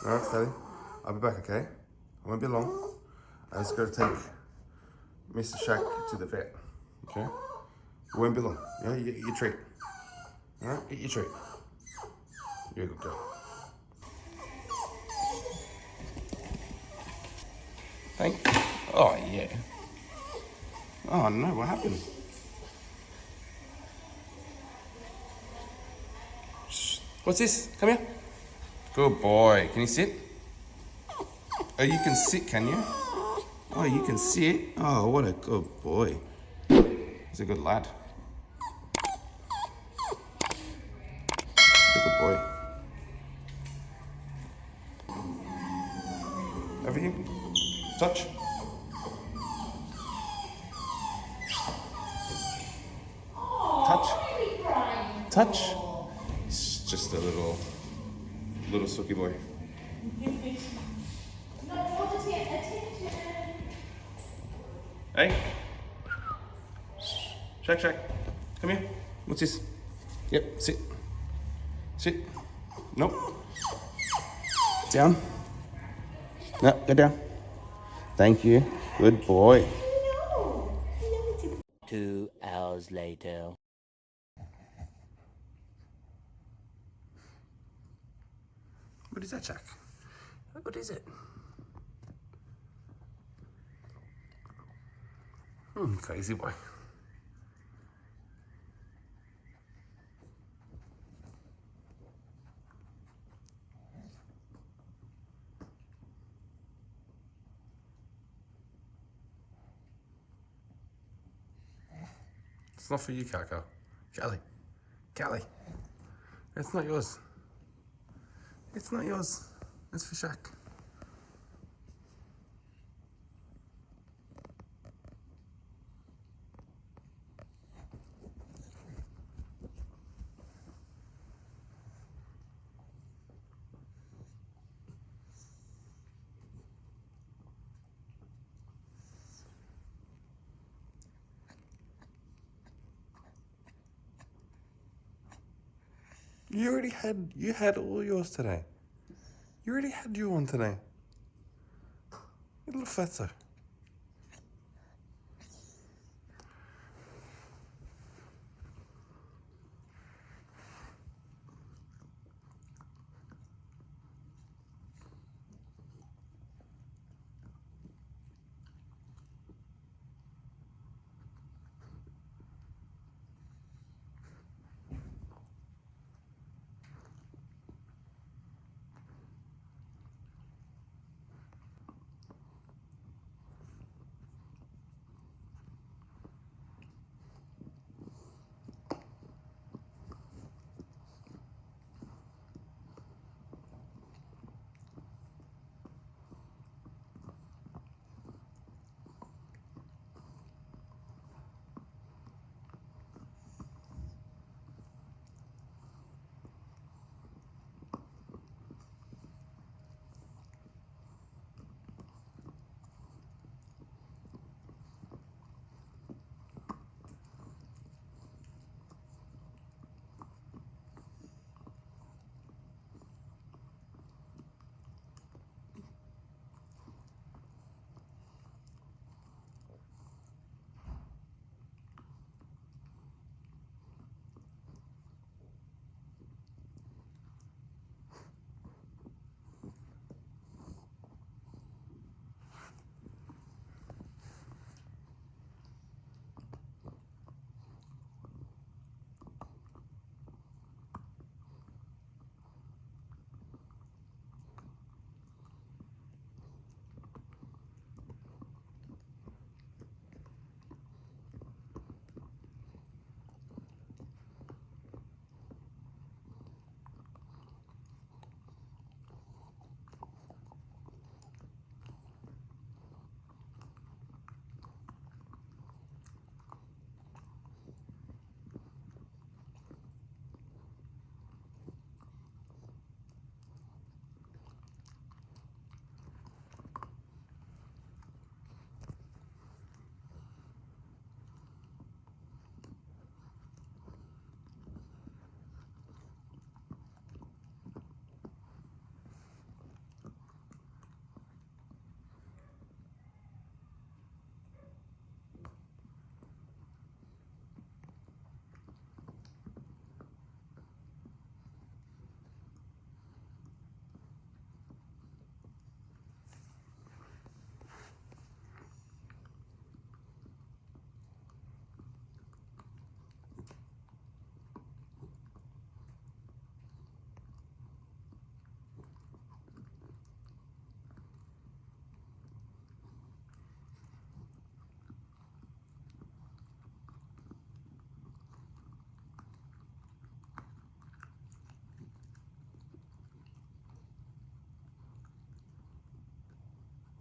All right, steady. I'll be back, okay? I won't be long. I just gotta take Mr. Shaq to the vet, okay? It won't be long. Yeah, you get your treat. All right, get your treat. You're a good girl. Thank you. Oh, yeah. Oh, no, what happened? Shh. What's this? Come here. Good boy. Can you sit? Oh, you can sit, can you? Oh, you can sit? Oh, what a good boy. He's a good lad. He's a good boy. Over here. Touch. Touch. Touch. It's just a little sookie boy. Hey. Shaq, Shaq. Come here. What's this? Yep, sit. Sit. Nope. Down. No, go down. Thank you. Good boy. 2 hours later. What is that, Shaq? What is it? Crazy boy. It's not for you, Coco. Callie. Callie. It's not yours. It's not yours. It's for Shaq. You had all yours today. You already had your one today. You little fatso.